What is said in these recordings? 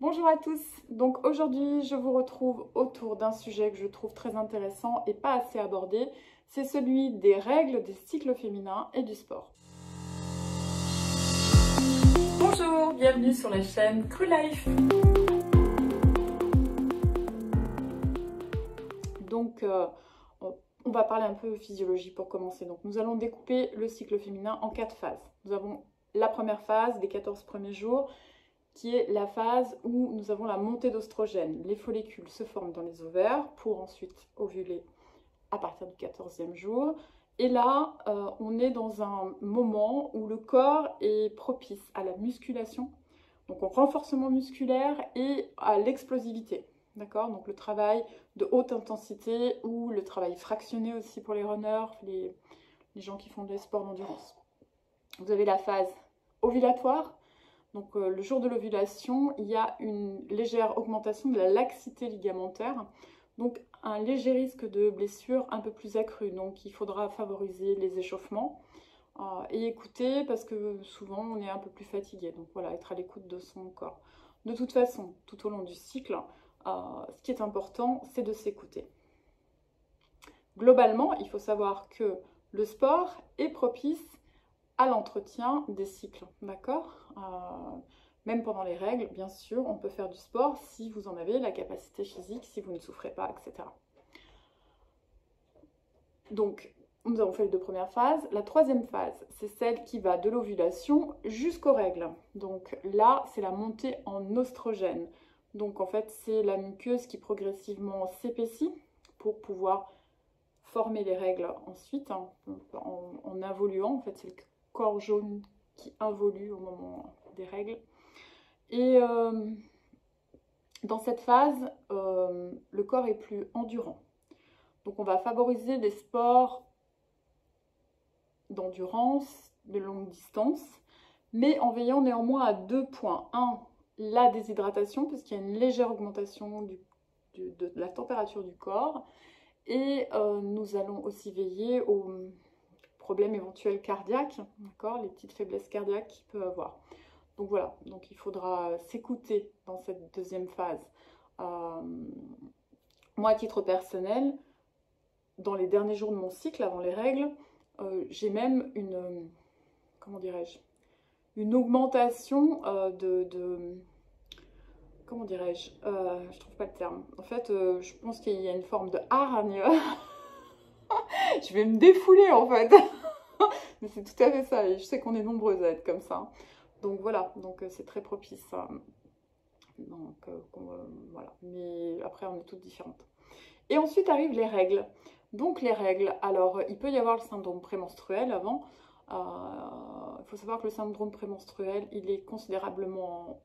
Bonjour à tous, donc aujourd'hui je vous retrouve autour d'un sujet que je trouve très intéressant et pas assez abordé, c'est celui des règles des cycles féminins et du sport. Bonjour, bienvenue sur la chaîne Cru Life. Donc on va parler un peu physiologie pour commencer. Donc nous allons découper le cycle féminin en 4 phases. Nous avons la première phase des 14 premiers jours, qui est la phase où nous avons la montée d'oestrogène. Les follicules se forment dans les ovaires pour ensuite ovuler à partir du 14e jour. Et là, on est dans un moment où le corps est propice à la musculation, donc au renforcement musculaire et à l'explosivité. D'accord? Donc le travail de haute intensité ou le travail fractionné aussi pour les runners, les gens qui font des sports d'endurance. Vous avez la phase ovulatoire. Donc le jour de l'ovulation, il y a une légère augmentation de la laxité ligamentaire, donc un léger risque de blessure un peu plus accru. Donc il faudra favoriser les échauffements et écouter parce que souvent on est un peu plus fatigué. Donc voilà, être à l'écoute de son corps. De toute façon, tout au long du cycle, ce qui est important, c'est de s'écouter. Globalement, il faut savoir que le sport est propice à l'entretien des cycles, d'accord? Même pendant les règles, bien sûr, on peut faire du sport si vous en avez la capacité physique, si vous ne souffrez pas, etc. Donc, nous avons fait les 2 premières phases. La 3e phase, c'est celle qui va de l'ovulation jusqu'aux règles. Donc là, c'est la montée en oestrogène. Donc en fait, c'est la muqueuse qui progressivement s'épaissit pour pouvoir former les règles ensuite, hein, en involuant. En fait, c'est le corps jaune qui involue au moment des règles. Et dans cette phase, le corps est plus endurant. Donc on va favoriser des sports d'endurance, de longue distance, mais en veillant néanmoins à 2 points. Un, la déshydratation, puisqu'il y a une légère augmentation de la température du corps. Et nous allons aussi veiller aux problèmes éventuels cardiaques, d'accord, les petites faiblesses cardiaques qu'il peut avoir. Donc voilà, donc il faudra s'écouter dans cette 2e phase. Moi, à titre personnel, dans les derniers jours de mon cycle, avant les règles, j'ai même une, comment dirais-je, une augmentation comment dirais-je, je trouve pas le terme. En fait, je pense qu'il y a une forme de hargne. Je vais me défouler en fait. Mais c'est tout à fait ça, et je sais qu'on est nombreuses à être comme ça. Donc voilà, donc c'est très propice. Donc voilà, mais après on est toutes différentes. Et ensuite arrivent les règles. Donc les règles, alors il peut y avoir le syndrome prémenstruel avant. Il faut savoir que le syndrome prémenstruel, il est considérablement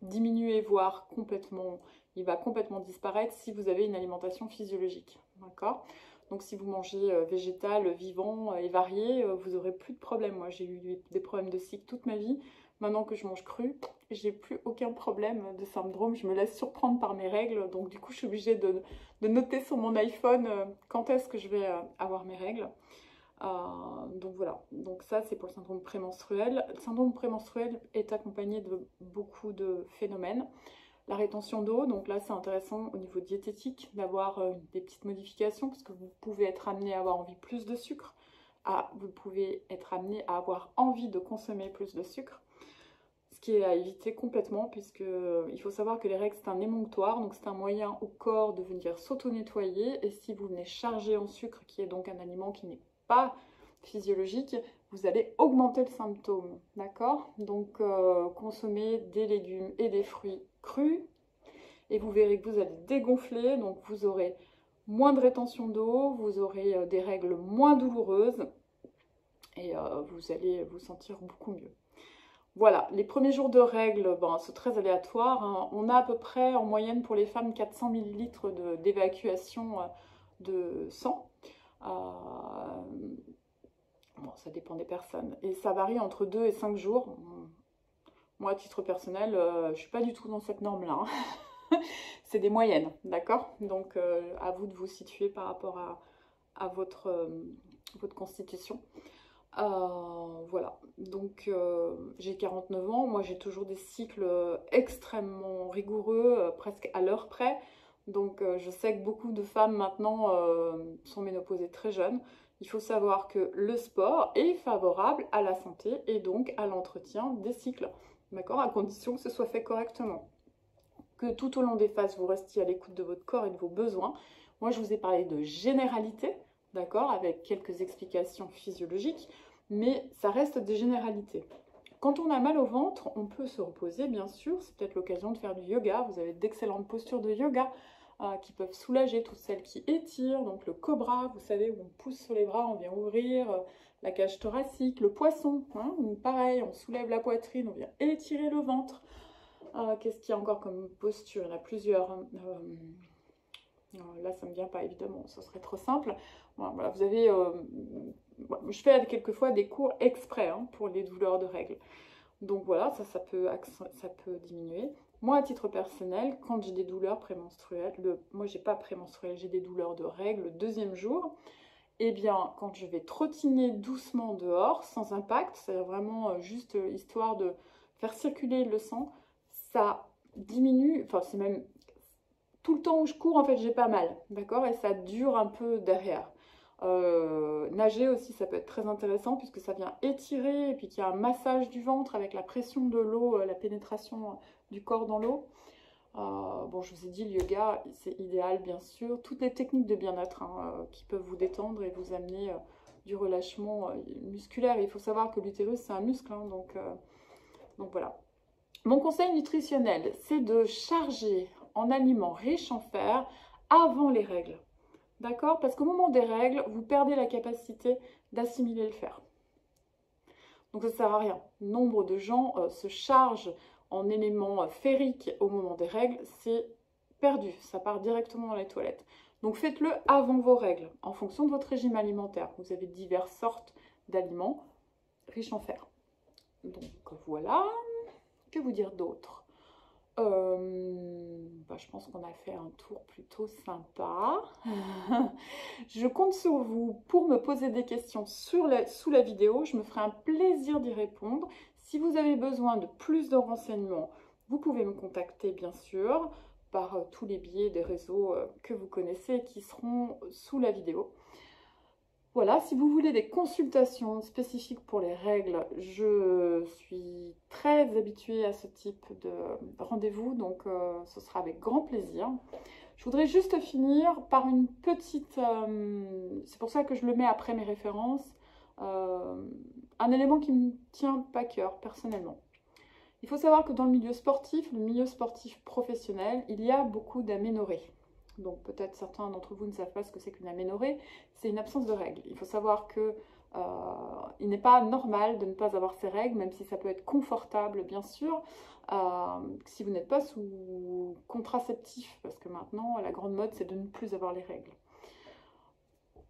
diminué, voire complètement, il va complètement disparaître si vous avez une alimentation physiologique. D'accord ? Donc si vous mangez végétal, vivant et varié, vous n'aurez plus de problème. Moi j'ai eu des problèmes de cycle toute ma vie. Maintenant que je mange cru, j'ai plus aucun problème de syndrome. Je me laisse surprendre par mes règles. Donc du coup je suis obligée de noter sur mon iPhone quand est-ce que je vais avoir mes règles. Donc voilà, donc ça c'est pour le syndrome prémenstruel. Le syndrome prémenstruel est accompagné de beaucoup de phénomènes. La rétention d'eau, donc là c'est intéressant au niveau diététique d'avoir des petites modifications parce que vous pouvez être amené à avoir envie plus de sucre, vous pouvez être amené à avoir envie de consommer plus de sucre, ce qui est à éviter complètement puisque il faut savoir que les règles c'est un émonctoire, donc c'est un moyen au corps de venir s'auto-nettoyer et si vous venez charger en sucre qui est donc un aliment qui n'est pas physiologique, vous allez augmenter le symptôme, d'accord? Donc consommez des légumes et des fruits crus et vous verrez que vous allez dégonfler, donc vous aurez moins de rétention d'eau, vous aurez des règles moins douloureuses et vous allez vous sentir beaucoup mieux. Voilà, les premiers jours de règles, c'est très aléatoire, hein. On a à peu près en moyenne pour les femmes 400 ml d'évacuation de sang. Bon, ça dépend des personnes. Et ça varie entre 2 et 5 jours. Moi, à titre personnel, je ne suis pas du tout dans cette norme-là, hein. C'est des moyennes, d'accord? Donc, à vous de vous situer par rapport à votre constitution. Voilà, donc j'ai 49 ans, moi j'ai toujours des cycles extrêmement rigoureux, presque à l'heure près. Donc je sais que beaucoup de femmes maintenant sont ménopausées très jeunes. Il faut savoir que le sport est favorable à la santé et donc à l'entretien des cycles, d'accord, à condition que ce soit fait correctement. Que tout au long des phases, vous restiez à l'écoute de votre corps et de vos besoins. Moi, je vous ai parlé de généralité, d'accord, avec quelques explications physiologiques, mais ça reste des généralités. Quand on a mal au ventre, on peut se reposer, bien sûr. C'est peut-être l'occasion de faire du yoga. Vous avez d'excellentes postures de yoga qui peuvent soulager toutes celles qui étirent. Donc le cobra, vous savez, où on pousse sur les bras, on vient ouvrir la cage thoracique. Le poisson, hein, où pareil, on soulève la poitrine, on vient étirer le ventre. Qu'est-ce qu'il y a encore comme posture? Il y en a plusieurs. Là, ça ne me vient pas, évidemment, ce serait trop simple. Voilà, vous avez, je fais quelquefois des cours exprès hein, pour les douleurs de règles. Donc voilà, ça peut diminuer. Moi, à titre personnel, quand j'ai des douleurs prémenstruelles, moi, j'ai pas prémenstruelles, j'ai des douleurs de règles le deuxième jour, eh bien, quand je vais trottiner doucement dehors, sans impact, c'est-à-dire vraiment juste histoire de faire circuler le sang, ça diminue, enfin c'est même tout le temps où je cours, en fait, j'ai pas mal, d'accord? Et ça dure un peu derrière. Nager aussi, ça peut être très intéressant puisque ça vient étirer et puis qu'il y a un massage du ventre avec la pression de l'eau, la pénétration du corps dans l'eau. Bon, je vous ai dit, le yoga, c'est idéal, bien sûr. Toutes les techniques de bien-être hein, qui peuvent vous détendre et vous amener du relâchement musculaire. Il faut savoir que l'utérus, c'est un muscle, hein, donc voilà. Mon conseil nutritionnel, c'est de charger en aliments riches en fer avant les règles. D'accord? Parce qu'au moment des règles, vous perdez la capacité d'assimiler le fer. Donc ça ne sert à rien. Nombre de gens se chargent en éléments ferriques au moment des règles, c'est perdu. Ça part directement dans les toilettes. Donc faites-le avant vos règles, en fonction de votre régime alimentaire. Vous avez diverses sortes d'aliments riches en fer. Donc voilà. Que vous dire d'autre? Je pense qu'on a fait un tour plutôt sympa. Je compte sur vous pour me poser des questions sous la vidéo. Je me ferai un plaisir d'y répondre. Si vous avez besoin de plus de renseignements, vous pouvez me contacter bien sûr par tous les biais des réseaux que vous connaissez qui seront sous la vidéo. Voilà, si vous voulez des consultations spécifiques pour les règles, je suis très habituée à ce type de rendez-vous, donc ce sera avec grand plaisir. Je voudrais juste finir par une petite, c'est pour ça que je le mets après mes références, un élément qui me tient pas à cœur personnellement. Il faut savoir que dans le milieu sportif professionnel, il y a beaucoup d'aménorrhées. Donc peut-être certains d'entre vous ne savent pas ce que c'est qu'une aménorrhée, c'est une absence de règles. Il faut savoir que il n'est pas normal de ne pas avoir ces règles, même si ça peut être confortable bien sûr, si vous n'êtes pas sous contraceptif, parce que maintenant la grande mode c'est de ne plus avoir les règles.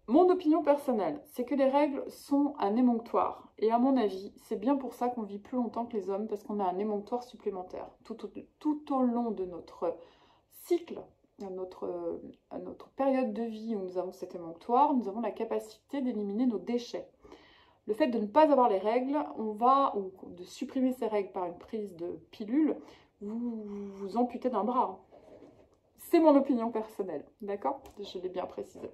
Mon opinion personnelle, c'est que les règles sont un émonctoire. Et à mon avis, c'est bien pour ça qu'on vit plus longtemps que les hommes, parce qu'on a un émonctoire supplémentaire. Tout au long de notre cycle, à notre période de vie où nous avons cet émonctoire, nous avons la capacité d'éliminer nos déchets. Le fait de ne pas avoir les règles, ou de supprimer ces règles par une prise de pilule, vous amputez d'un bras. C'est mon opinion personnelle, d'accord? Je l'ai bien précisé.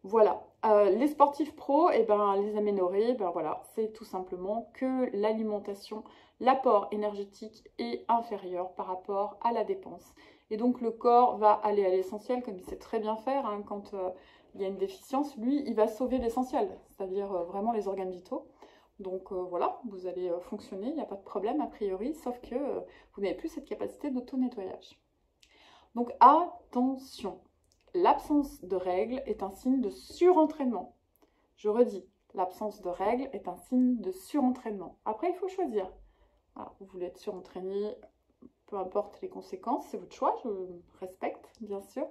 Voilà, les sportifs pros, et les aménorrhées, voilà, c'est tout simplement que l'alimentation, l'apport énergétique est inférieur par rapport à la dépense. Et donc le corps va aller à l'essentiel, comme il sait très bien faire, hein, quand il y a une déficience, lui, il va sauver l'essentiel, c'est-à-dire vraiment les organes vitaux. Donc voilà, vous allez fonctionner, il n'y a pas de problème a priori, sauf que vous n'avez plus cette capacité d'auto-nettoyage. Donc attention! L'absence de règles est un signe de surentraînement. Je redis, l'absence de règles est un signe de surentraînement. Après, il faut choisir. Alors, vous voulez être surentraîné, peu importe les conséquences, c'est votre choix, je respecte, bien sûr.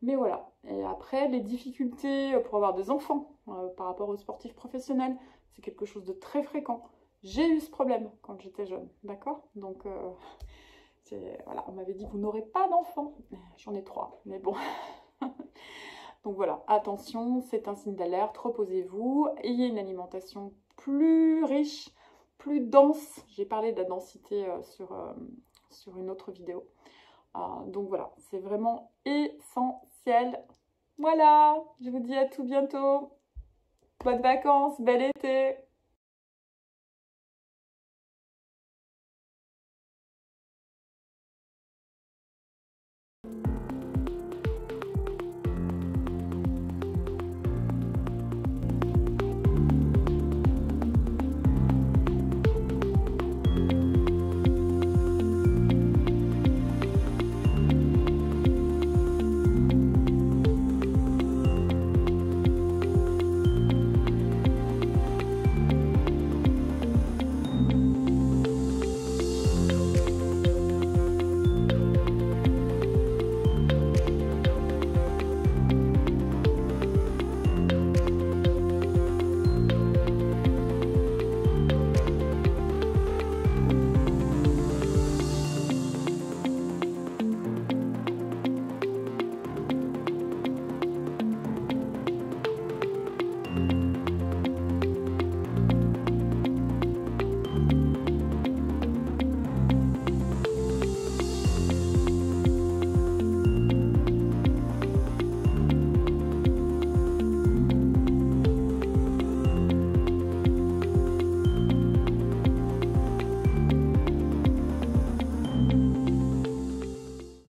Mais voilà. Et après, les difficultés pour avoir des enfants par rapport aux sportifs professionnels, c'est quelque chose de très fréquent. J'ai eu ce problème quand j'étais jeune, d'accord? Donc, voilà, on m'avait dit, vous n'aurez pas d'enfants. J'en ai 3, mais bon... Donc voilà, attention, c'est un signe d'alerte, reposez-vous, ayez une alimentation plus riche, plus dense. J'ai parlé de la densité sur une autre vidéo. Donc voilà, c'est vraiment essentiel. Voilà, je vous dis à tout bientôt. Bonnes vacances, bel été.